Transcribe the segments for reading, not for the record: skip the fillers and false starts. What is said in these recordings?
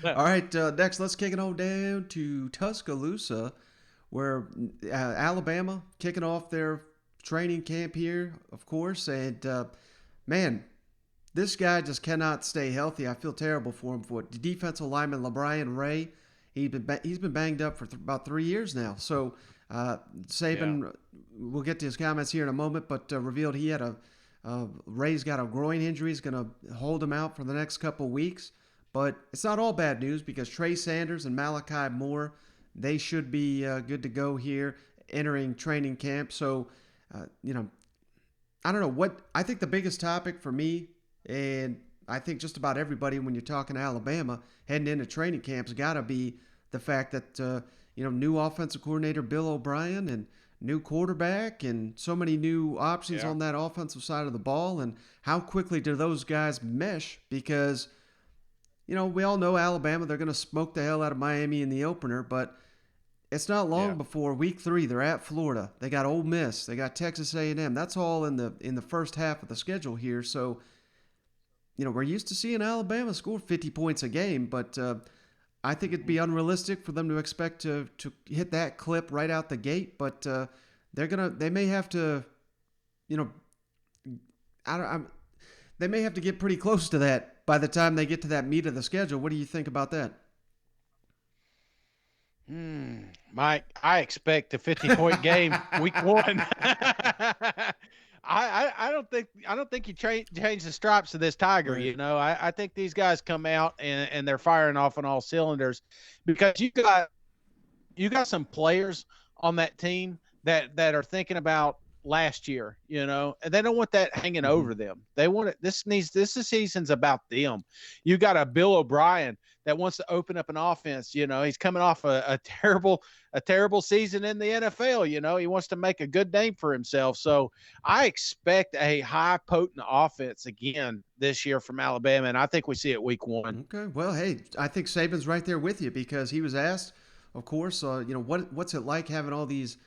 All right, next let's kick it on down to Tuscaloosa, where Alabama kicking off their training camp here, of course. And man, this guy just cannot stay healthy. I feel terrible for him. For the defensive lineman LeBrian Ray, he's been banged up for about 3 years now. So Yeah. Saban, we'll get to his comments here in a moment, but revealed he had Ray's got a groin injury. He's going to hold him out for the next couple weeks. But it's not all bad news because Trey Sanders and Malachi Moore, they should be good to go here entering training camp. So, you know, I don't know what I think the biggest topic for me, and I think just about everybody when you're talking Alabama heading into training camps, got to be the fact that new offensive coordinator Bill O'Brien and new quarterback and so many new options Yeah. on that offensive side of the ball, and how quickly do those guys mesh? Because we all know Alabama, they're going to smoke the hell out of Miami in the opener, but it's not Yeah. long before week 3. They're at Florida. They got Ole Miss. They got Texas A&M. That's all in the first half of the schedule here. So we're used to seeing Alabama score 50 points a game, but I think it'd be unrealistic for them to expect to hit that clip right out the gate. But they may have to, you know, I don't, they may have to get pretty close to that by the time they get to that meat of the schedule. What do you think about that? Mike, I expect a 50-point game week one. I don't think you change the stripes of this tiger. Right. I think these guys come out and they're firing off on all cylinders because you got some players on that team that are thinking about last year, and they don't want that hanging Mm-hmm. over them. They want it. This season's about them. You got a Bill O'Brien that wants to open up an offense. He's coming off a terrible season in the NFL. He wants to make a good name for himself. So I expect a high potent offense again this year from Alabama, and I think we see it week one. Okay. Well, hey, I think Saban's right there with you because he was asked, of course, what's it like having all these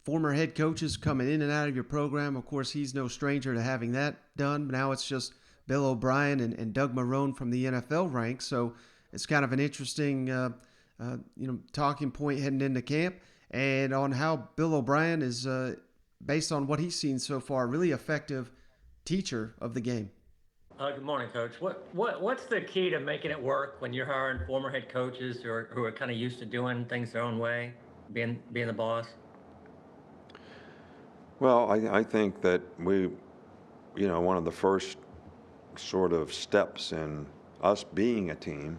former head coaches coming in and out of your program. Of course, he's no stranger to having that done. Now it's just Bill O'Brien and Doug Marrone from the NFL ranks. So it's kind of an interesting, talking point heading into camp and on how Bill O'Brien is, based on what he's seen so far, really effective teacher of the game. Good morning, Coach. What's the key to making it work when you're hiring former head coaches who are kind of used to doing things their own way, being the boss? Well, I think that one of the first sort of steps in us being a team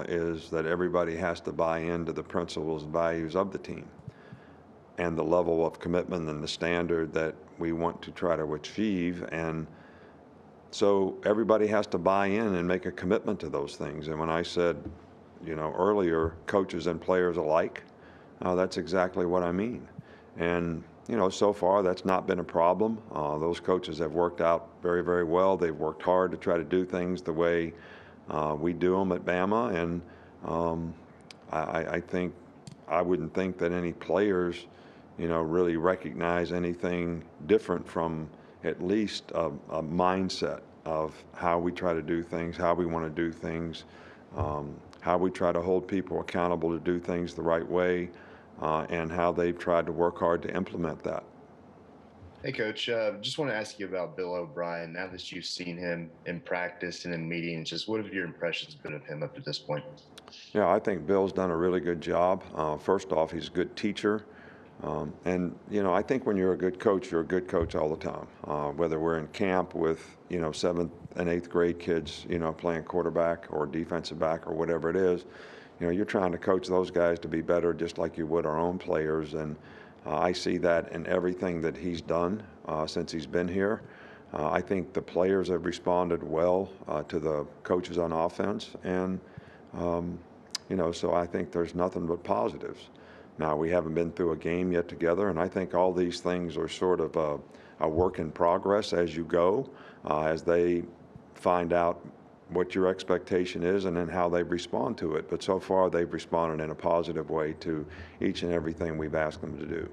is that everybody has to buy into the principles and values of the team and the level of commitment and the standard that we want to try to achieve. And so everybody has to buy in and make a commitment to those things. And when I said, earlier, coaches and players alike, that's exactly what I mean. And so far that's not been a problem. Those coaches have worked out very, very well. They've worked hard to try to do things the way we do them at Bama, and I think I wouldn't think that any players, really recognize anything different from at least a mindset of how we try to do things, how we want to do things, how we try to hold people accountable to do things the right way, and how they've tried to work hard to implement that. Hey, Coach. Just want to ask you about Bill O'Brien. Now that you've seen him in practice and in meetings, just what have your impressions been of him up to this point? Yeah, I think Bill's done a really good job. First off, he's a good teacher. And, I think when you're a good coach, you're a good coach all the time. Whether we're in camp with, 7th and 8th grade kids, playing quarterback or defensive back or whatever it is, you're trying to coach those guys to be better just like you would our own players. And I see that in everything that he's done since he's been here. I think the players have responded well to the coaches on offense. And, so I think there's nothing but positives. Now, we haven't been through a game yet together, and I think all these things are sort of a work in progress as you go, as they find out what your expectation is and then how they respond to it. But so far, they've responded in a positive way to each and everything we've asked them to do.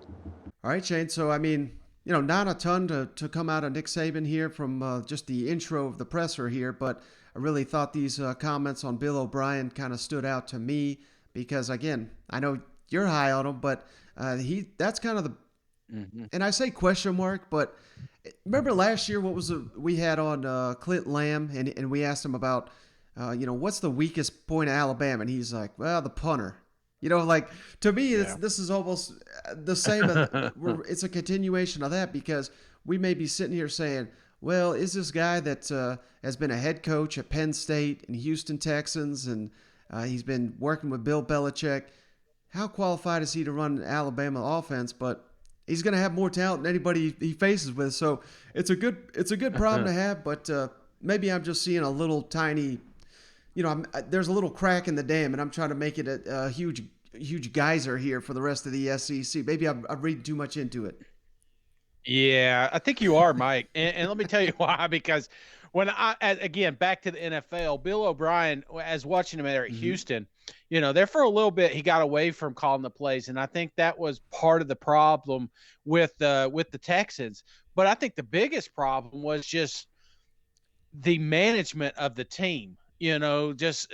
All right, Shane. So, I mean, not a ton to come out of Nick Saban here from just the intro of the presser here, but I really thought these comments on Bill O'Brien kind of stood out to me because, again, I know you're high on him, but that's kind of the, and I say question mark, but remember last year we had on Clint Lamb, and we asked him about, what's the weakest point of Alabama, and he's like, well, the punter. Like, to me, this is almost the same. It's a continuation of that because we may be sitting here saying, well, is this guy that has been a head coach at Penn State and Houston Texans, and he's been working with Bill Belichick, how qualified is he to run Alabama offense? But he's going to have more talent than anybody he faces with. So it's a good problem to have, but maybe I'm just seeing a little tiny, there's a little crack in the dam, and I'm trying to make it a huge geyser here for the rest of the SEC. Maybe I'm reading too much into it. Yeah, I think you are, Mike. And let me tell you why. Because when again, back to the NFL, Bill O'Brien, as watching him there at Houston, there for a little bit, he got away from calling the plays. And I think that was part of the problem with the Texans. But I think the biggest problem was just the management of the team. Just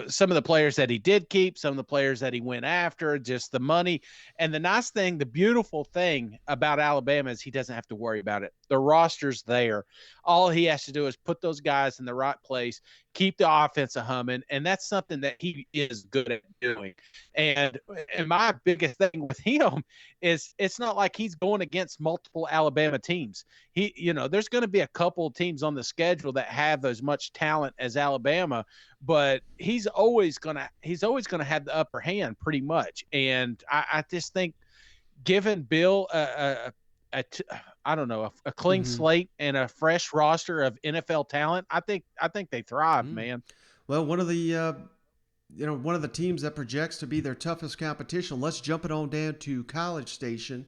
some of the players that he did keep, some of the players that he went after, just the money. And the beautiful thing about Alabama is he doesn't have to worry about it. The roster's there. All he has to do is put those guys in the right place, keep the offense humming, and that's something that he is good at doing. And my biggest thing with him is it's not like he's going against multiple Alabama teams. There's going to be a couple of teams on the schedule that have as much talent as Alabama, but he's always gonna have the upper hand pretty much. And I just think giving Bill a clean slate and a fresh roster of NFL talent, I think they thrive, man. Well, one of the teams that projects to be their toughest competition. Let's jump it on down to College Station.